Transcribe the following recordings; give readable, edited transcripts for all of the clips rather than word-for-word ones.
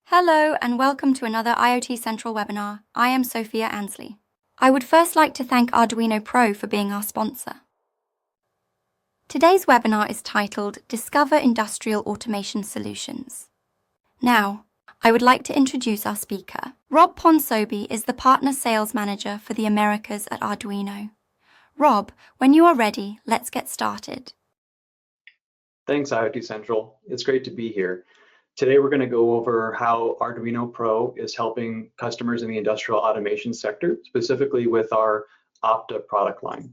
Hello and welcome to another IoT Central webinar. I am Sophia Ansley. I would first like to thank Arduino Pro for being our sponsor. Today's webinar is titled Discover Industrial Automation Solutions. Now, I would like to introduce our speaker. Rob Ponsobi is the Partner Sales Manager for the Americas at Arduino. Rob, when you are ready, let's get started. Thanks, IoT Central. It's great to be here. Today, we're going to go over how Arduino Pro is helping customers in the industrial automation sector, specifically with our Opta product line.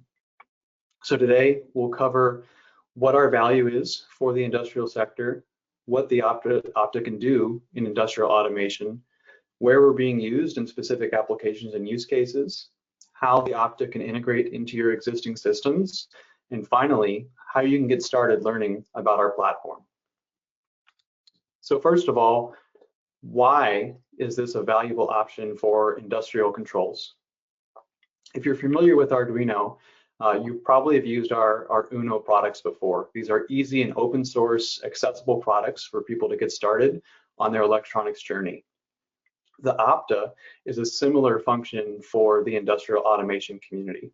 So today, we'll cover what our value is for the industrial sector, what the Opta can do in industrial automation, where we're being used in specific applications and use cases, how the Opta can integrate into your existing systems, and finally, how you can get started learning about our platform. So first of all, why is this a valuable option for industrial controls? If you're familiar with Arduino, you probably have used our Uno products before. These are easy and open source accessible products for people to get started on their electronics journey. The Opta is a similar function for the industrial automation community.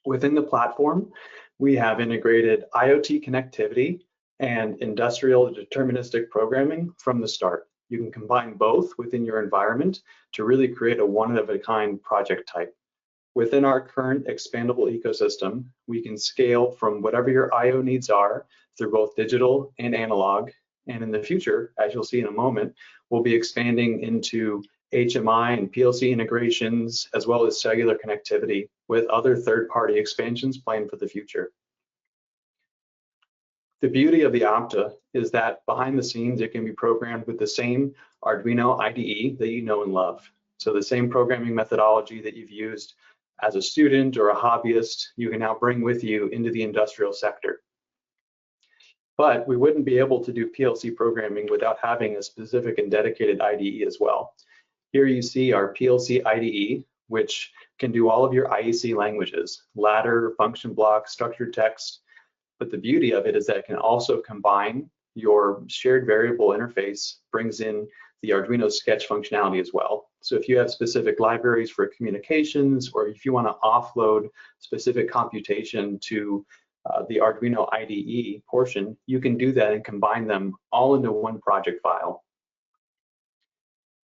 Within the platform, we have integrated IoT connectivity and industrial deterministic programming from the start. You can combine both within your environment to really create a one-of-a-kind project type. Within our current expandable ecosystem, we can scale from whatever your I/O needs are through both digital and analog. And in the future, as you'll see in a moment, we'll be expanding into HMI and PLC integrations, as well as cellular connectivity with other third-party expansions planned for the future. The beauty of the Opta is that behind the scenes, it can be programmed with the same Arduino IDE that you know and love. So the same programming methodology that you've used as a student or a hobbyist, you can now bring with you into the industrial sector. But we wouldn't be able to do PLC programming without having a specific and dedicated IDE as well. Here you see our PLC IDE, which can do all of your IEC languages, ladder, function block, structured text. But the beauty of it is that it can also combine your shared variable interface, brings in the Arduino Sketch functionality as well. So if you have specific libraries for communications, or if you want to offload specific computation to the Arduino IDE portion, you can do that and combine them all into one project file.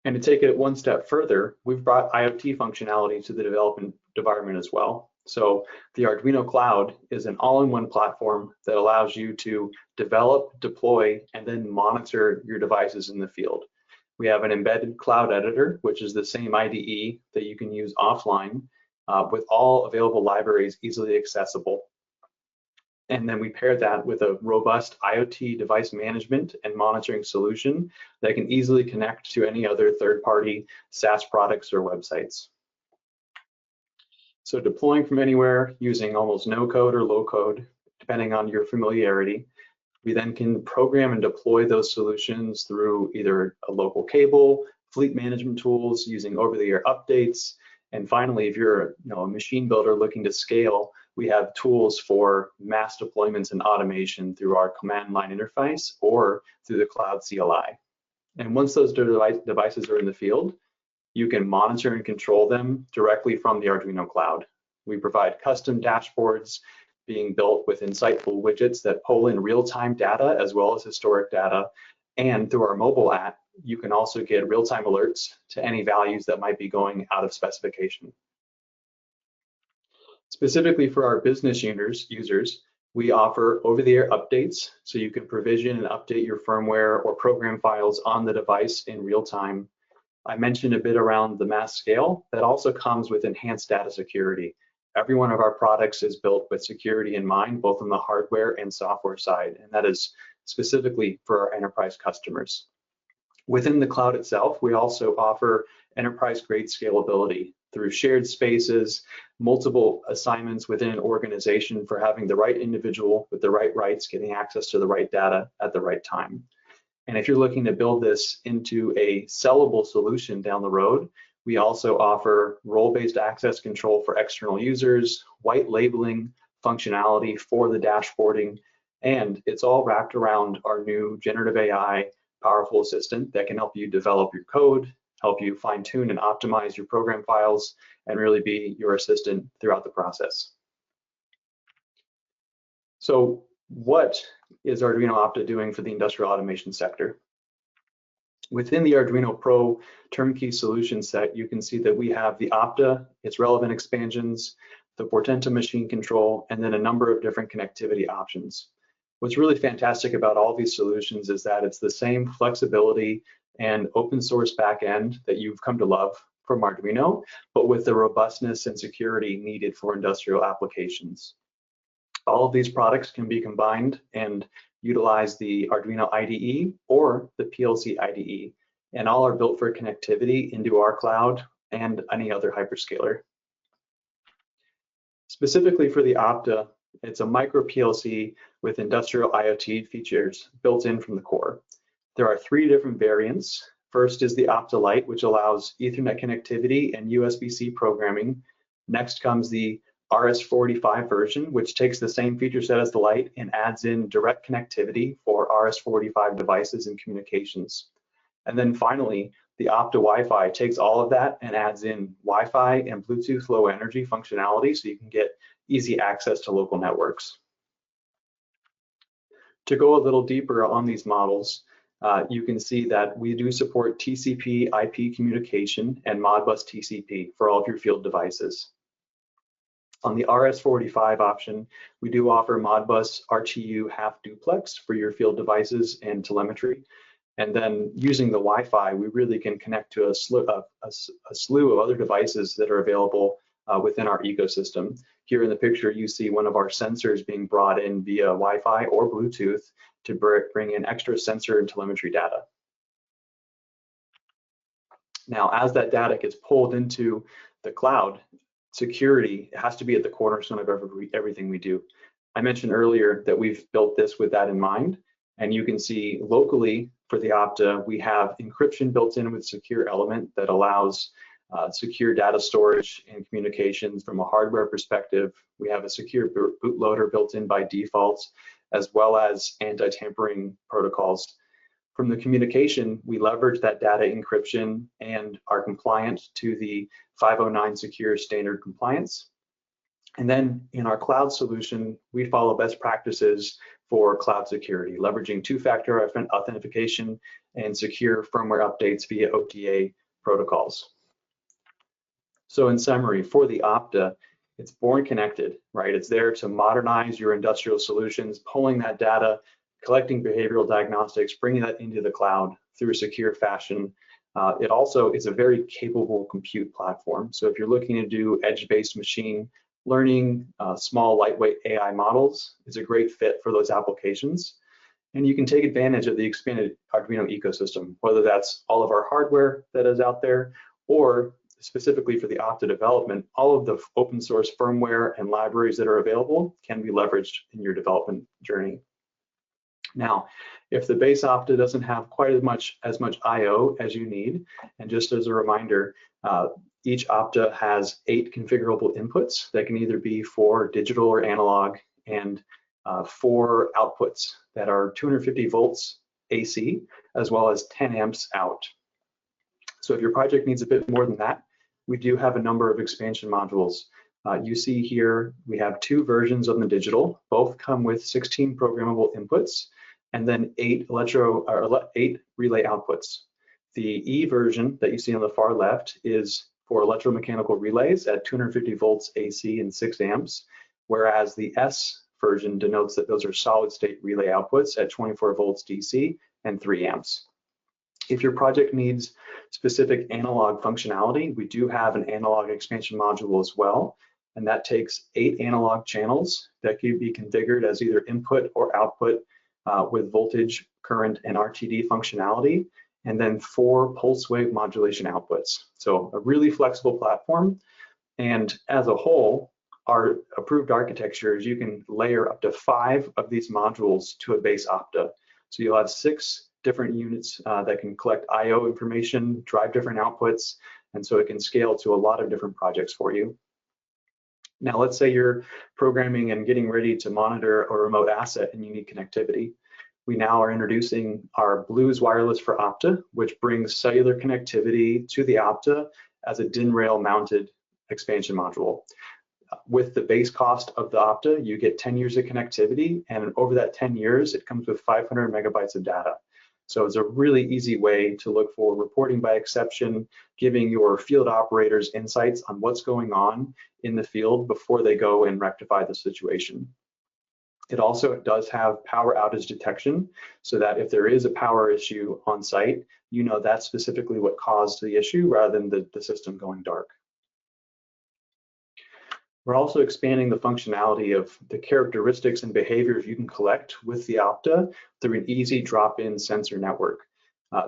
And to take it one step further, we've brought IoT functionality to the development environment as well. So the Arduino Cloud is an all-in-one platform that allows you to develop, deploy, and then monitor your devices in the field. We have an embedded cloud editor, which is the same IDE that you can use offline with all available libraries easily accessible. And then we pair that with a robust IoT device management and monitoring solution that can easily connect to any other third-party SaaS products or websites. So deploying from anywhere using almost no code or low code, depending on your familiarity, we then can program and deploy those solutions through either a local cable, fleet management tools, using over-the-air updates, and finally, if you're a machine builder looking to scale, we have tools for mass deployments and automation through our command line interface or through the cloud CLI. And once those devices are in the field, you can monitor and control them directly from the Arduino Cloud. We provide custom dashboards being built with insightful widgets that pull in real-time data as well as historic data. And through our mobile app, you can also get real-time alerts to any values that might be going out of specification. Specifically for our business users, we offer over-the-air updates, so you can provision and update your firmware or program files on the device in real time. I mentioned a bit around the mass scale. That also comes with enhanced data security. Every one of our products is built with security in mind, both on the hardware and software side, and that is specifically for our enterprise customers. Within the cloud itself, we also offer enterprise-grade scalability through shared spaces, multiple assignments within an organization for having the right individual with the right rights getting access to the right data at the right time. And if you're looking to build this into a sellable solution down the road, we also offer role-based access control for external users, white labeling functionality for the dashboarding, and it's all wrapped around our new generative AI powerful assistant that can help you develop your code, help you fine tune and optimize your program files, and really be your assistant throughout the process. So what is Arduino Opta doing for the industrial automation sector? Within the Arduino Pro turnkey solution set, you can see that we have the Opta, its relevant expansions, the Portenta machine control, and then a number of different connectivity options. What's really fantastic about all these solutions is that it's the same flexibility and open source backend that you've come to love from Arduino, but with the robustness and security needed for industrial applications. All of these products can be combined and utilize the Arduino IDE or the PLC IDE, and all are built for connectivity into our cloud and any other hyperscaler. Specifically for the Opta, it's a micro PLC with industrial IoT features built in from the core. There are 3 different variants. First is the Opta Lite, which allows Ethernet connectivity and USB-C programming. Next comes the RS-485 version, which takes the same feature set as the Lite and adds in direct connectivity for RS-485 devices and communications. And then finally, the Opta Wi-Fi takes all of that and adds in Wi-Fi and Bluetooth low energy functionality so you can get easy access to local networks. To go a little deeper on these models, you can see that we do support TCP IP communication and Modbus TCP for all of your field devices. On the RS-485 option, we do offer Modbus RTU half duplex for your field devices and telemetry. And then using the Wi-Fi, we really can connect to a slew of other devices that are available within our ecosystem. Here in the picture, you see one of our sensors being brought in via Wi-Fi or Bluetooth to bring in extra sensor and telemetry data. Now, as that data gets pulled into the cloud, security has to be at the cornerstone of everything we do. I mentioned earlier that we've built this with that in mind, and you can see locally for the Opta, we have encryption built in with secure element that allows secure data storage and communications from a hardware perspective. We have a secure bootloader built in by default, as well as anti-tampering protocols. From the communication, we leverage that data encryption and are compliant to the 509 secure standard compliance. And then in our cloud solution, we follow best practices for cloud security, leveraging 2-factor authentication and secure firmware updates via OTA protocols. So in summary, for the Opta, it's born connected, right? It's there to modernize your industrial solutions, pulling that data, collecting behavioral diagnostics, bringing that into the cloud through a secure fashion. It also is a very capable compute platform. So if you're looking to do edge-based machine learning, small lightweight AI models, it's a great fit for those applications. And you can take advantage of the expanded Arduino ecosystem, whether that's all of our hardware that is out there, or specifically for the Opta development, all of the open source firmware and libraries that are available can be leveraged in your development journey. Now, if the base Opta doesn't have quite as much I/O as you need, and just as a reminder, each Opta has 8 configurable inputs that can either be for digital or analog, and 4 outputs that are 250 volts AC, as well as 10 amps out. So if your project needs a bit more than that, we do have a number of expansion modules. You see here, we have 2 versions of the digital. Both come with 16 programmable inputs, and then 8 relay outputs. The E version that you see on the far left is for electromechanical relays at 250 volts AC and 6 amps, whereas the S version denotes that those are solid state relay outputs at 24 volts DC and 3 amps. If your project needs specific analog functionality, we do have an analog expansion module as well, and that takes 8 analog channels that can be configured as either input or output with voltage, current, and RTD functionality, and then 4 pulse wave modulation outputs. So a really flexible platform, and as a whole, our approved architecture is you can layer up to 5 of these modules to a base Opta. So you'll have 6 different units that can collect I/O information, drive different outputs, and so it can scale to a lot of different projects for you. Now, let's say you're programming and getting ready to monitor a remote asset and you need connectivity. we now are introducing our Blues Wireless for Opta, which brings cellular connectivity to the Opta as a DIN rail mounted expansion module. With the base cost of the Opta, you get 10 years of connectivity, and over that 10 years, it comes with 500 megabytes of data. So it's a really easy way to look for reporting by exception, giving your field operators insights on what's going on in the field before they go and rectify the situation. It also does have power outage detection, so that if there is a power issue on site, you know that's specifically what caused the issue rather than the system going dark. We're also expanding the functionality of the characteristics and behaviors you can collect with the Opta through an easy drop-in sensor network.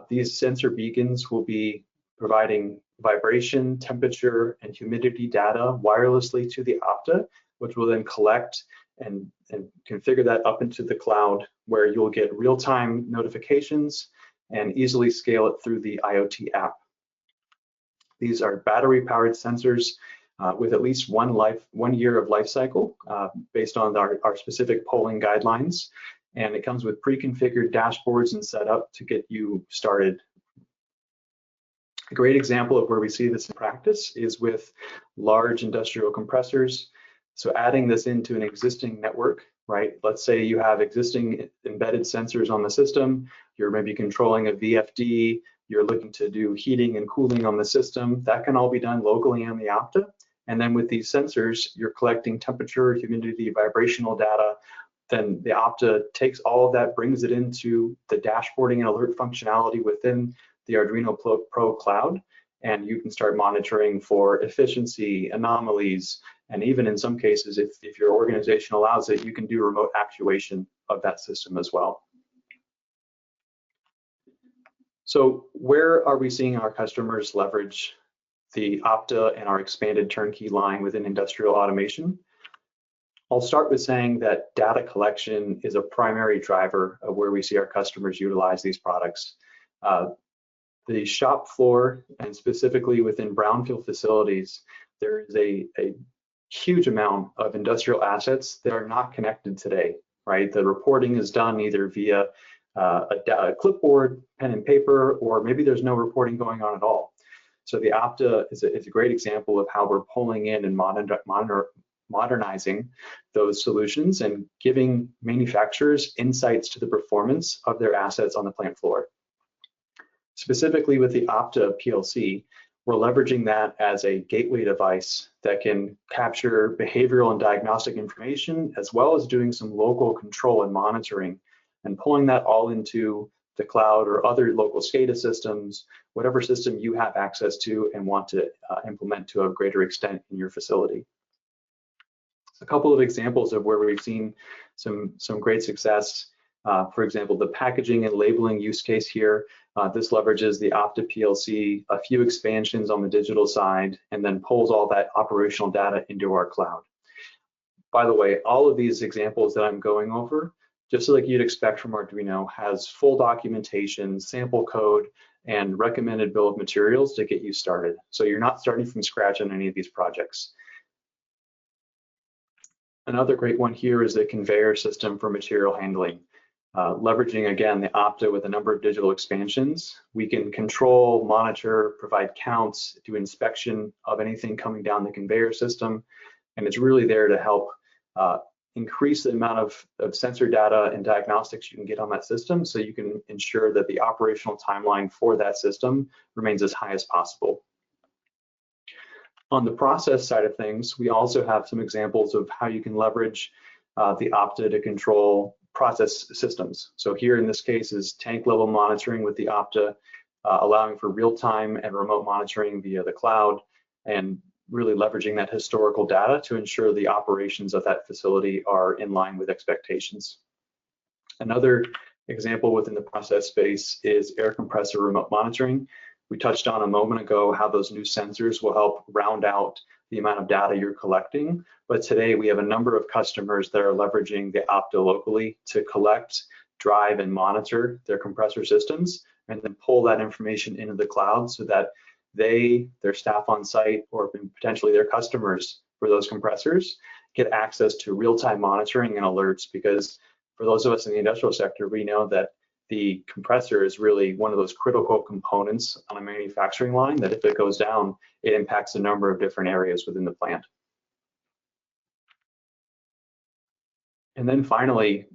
These sensor beacons will be providing vibration, temperature, and humidity data wirelessly to the Opta, which will then collect and configure that up into the cloud, where you'll get real-time notifications and easily scale it through the IoT app. These are battery-powered sensors with at least 1 year of life cycle based on our specific polling guidelines. And it comes with pre-configured dashboards and setup to get you started. A great example of where we see this in practice is with large industrial compressors. So adding this into an existing network, right? Let's say you have existing embedded sensors on the system, you're maybe controlling a VFD, you're looking to do heating and cooling on the system. That can all be done locally on the Opta. And then with these sensors, you're collecting temperature, humidity, vibrational data. Then the Opta takes all of that, brings it into the dashboarding and alert functionality within the Arduino Pro cloud. And you can start monitoring for efficiency, anomalies, and even in some cases, if your organization allows it, you can do remote actuation of that system as well. So where are we seeing our customers leverage the Opta and our expanded turnkey line within industrial automation? I'll start with saying that data collection is a primary driver of where we see our customers utilize these products. The shop floor, and specifically within brownfield facilities, there is a huge amount of industrial assets that are not connected today, right? The reporting is done either via a clipboard, pen and paper, or maybe there's no reporting going on at all. So the Opta is a great example of how we're pulling in and modernizing those solutions and giving manufacturers insights to the performance of their assets on the plant floor. Specifically with the Opta PLC, we're leveraging that as a gateway device that can capture behavioral and diagnostic information, as well as doing some local control and monitoring, and pulling that all into the cloud or other local SCADA systems, whatever system you have access to and want to implement to a greater extent in your facility. A couple of examples of where we've seen some great success. For example, the packaging and labeling use case here. This leverages the Opta PLC, a few expansions on the digital side, and then pulls all that operational data into our cloud. By the way, all of these examples that I'm going over, just like you'd expect from Arduino, has full documentation, sample code, and recommended bill of materials to get you started. So you're not starting from scratch on any of these projects. Another great one here is the conveyor system for material handling. Leveraging, again, the Opta with a number of digital expansions, we can control, monitor, provide counts, do inspection of anything coming down the conveyor system, and it's really there to help increase the amount of sensor data and diagnostics you can get on that system, so you can ensure that the operational timeline for that system remains as high as possible. On the process side of things, we also have some examples of how you can leverage the Opta to control process systems. So here in this case is tank level monitoring with the Opta, allowing for real-time and remote monitoring via the cloud, and really leveraging that historical data to ensure the operations of that facility are in line with expectations. Another example within the process space is air compressor remote monitoring. We touched on a moment ago how those new sensors will help round out the amount of data you're collecting, but today we have a number of customers that are leveraging the Opta locally to collect, drive, and monitor their compressor systems, and then pull that information into the cloud so that they, their staff on site, or potentially their customers for those compressors get access to real-time monitoring and alerts, because for those of us in the industrial sector, we know that the compressor is really one of those critical components on a manufacturing line that if it goes down, it impacts a number of different areas within the plant. And then finally,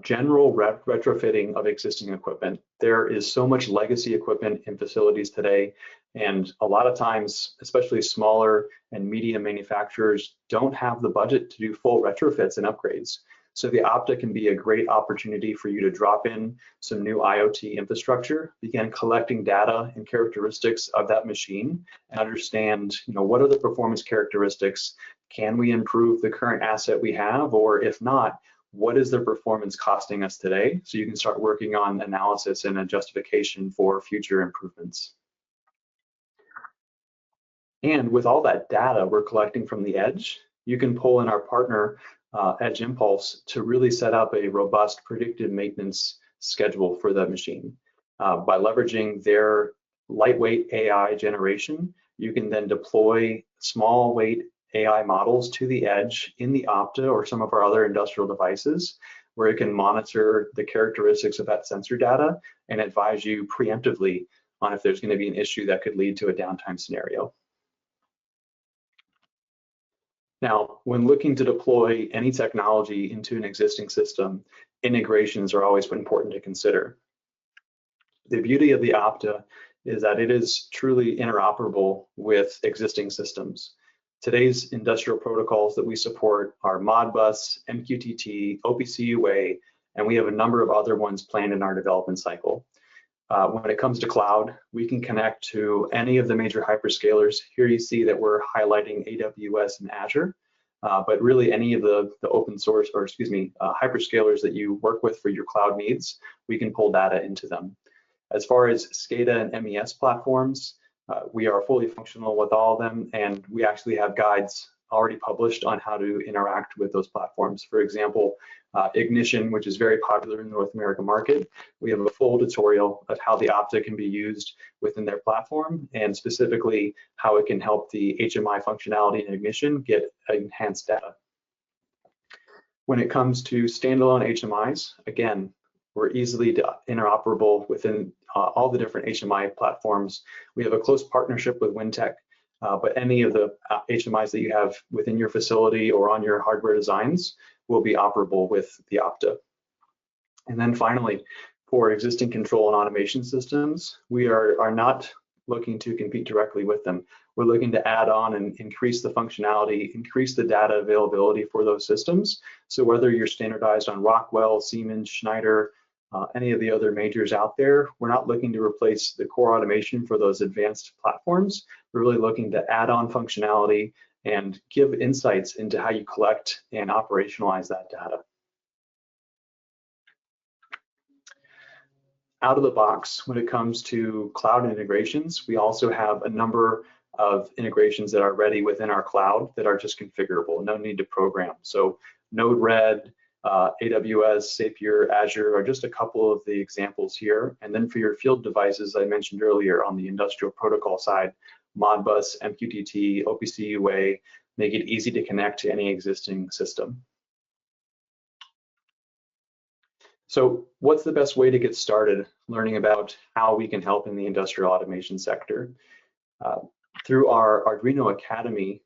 general retrofitting of existing equipment. There is so much legacy equipment in facilities today, and a lot of times, especially smaller and medium manufacturers don't have the budget to do full retrofits and upgrades. So the Opta can be a great opportunity for you to drop in some new IoT infrastructure, begin collecting data and characteristics of that machine, and understand, what are the performance characteristics? Can we improve the current asset we have? Or if not, what is the performance costing us today? So you can start working on analysis and a justification for future improvements. And with all that data we're collecting from the edge, you can pull in our partner, Edge Impulse, to really set up a robust predictive maintenance schedule for that machine. By leveraging their lightweight AI generation, you can then deploy small weight AI models to the edge in the Opta or some of our other industrial devices, where it can monitor the characteristics of that sensor data and advise you preemptively on if there's going to be an issue that could lead to a downtime scenario. Now, when looking to deploy any technology into an existing system, integrations are always important to consider. The beauty of the Opta is that it is truly interoperable with existing systems. Today's industrial protocols that we support are Modbus, MQTT, OPC UA, and we have a number of other ones planned in our development cycle. When it comes to cloud, we can connect to any of the major hyperscalers. Here you see that we're highlighting AWS and Azure, but really any of the open source, or hyperscalers that you work with for your cloud needs, we can pull data into them. As far as SCADA and MES platforms, we are fully functional with all of them, and we actually have guides already published on how to interact with those platforms. For example, Ignition, which is very popular in the North American market, we have a full tutorial of how the Opta can be used within their platform, and specifically how it can help the HMI functionality in Ignition get enhanced data. When it comes to standalone HMIs, again, we're easily interoperable within all the different HMI platforms. We have a close partnership with Wintec, but any of the HMIs that you have within your facility or on your hardware designs will be operable with the Opta. And then finally, for existing control and automation systems, we are not looking to compete directly with them. We're looking to add on and increase the functionality, increase the data availability for those systems. So whether you're standardized on Rockwell, Siemens, Schneider, any of the other majors out there, we're not looking to replace the core automation for those advanced platforms. We're really looking to add on functionality and give insights into how you collect and operationalize that data. Out of the box, when it comes to cloud integrations, we also have a number of integrations that are ready within our cloud that are just configurable, no need to program. So Node-RED, AWS, Zapier, Azure are just a couple of the examples here. And then for your field devices, I mentioned earlier on the industrial protocol side, Modbus, MQTT, OPC UA, make it easy to connect to any existing system. So what's the best way to get started learning about how we can help in the industrial automation sector? Through our Arduino Academy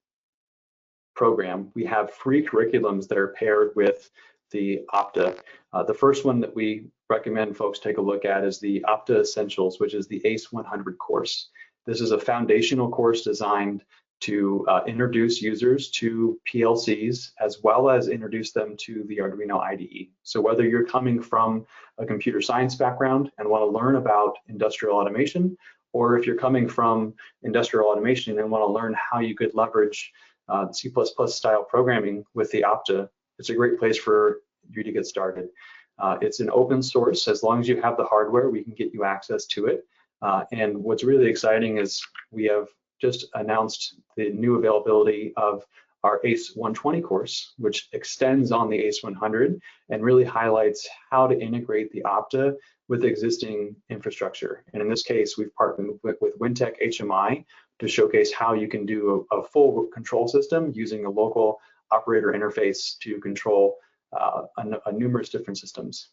program, we have free curriculums that are paired with the Opta. The first one that we recommend folks take a look at is the Opta Essentials, which is the ACE 100 course. This is a foundational course designed to introduce users to PLCs, as well as introduce them to the Arduino IDE. So whether you're coming from a computer science background and want to learn about industrial automation, or if you're coming from industrial automation and want to learn how you could leverage C++ style programming with the Opta, it's a great place for you to get started. It's an open source. As long as you have the hardware, we can get you access to it. And what's really exciting is we have just announced the new availability of our ACE 120 course, which extends on the ACE 100 and really highlights how to integrate the Opta with existing infrastructure. And in this case, we've partnered with Wintec HMI to showcase how you can do a full control system using a local operator interface to control numerous different systems.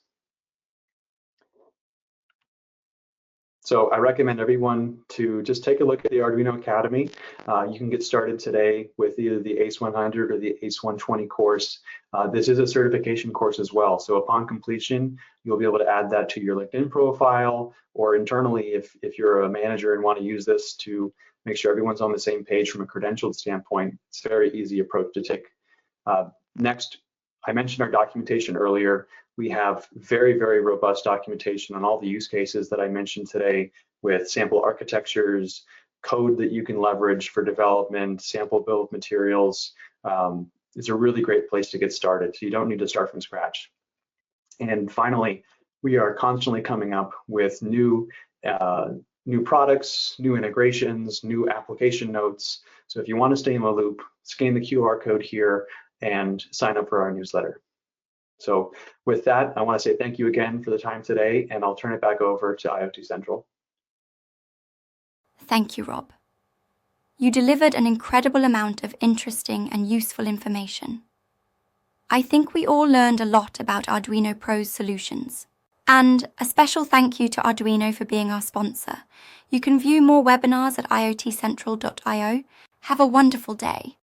So I recommend everyone to just take a look at the Arduino Academy. You can get started today with either the ACE 100 or the ACE 120 course. This is a certification course as well. So upon completion, you'll be able to add that to your LinkedIn profile, or internally if you're a manager and want to use this to make sure everyone's on the same page from a credentialed standpoint. It's a very easy approach to take. Next, I mentioned our documentation earlier. We have very, very robust documentation on all the use cases that I mentioned today, with sample architectures, code that you can leverage for development, sample bill of materials. It's a really great place to get started, so you don't need to start from scratch. And finally, we are constantly coming up with new products, new integrations, new application notes. So if you want to stay in the loop, scan the QR code here and sign up for our newsletter. So with that, I want to say thank you again for the time today, and I'll turn it back over to IoT Central. Thank you, Rob. You delivered an incredible amount of interesting and useful information. I think we all learned a lot about Arduino Pro's solutions. And a special thank you to Arduino for being our sponsor. You can view more webinars at iotcentral.io. Have a wonderful day.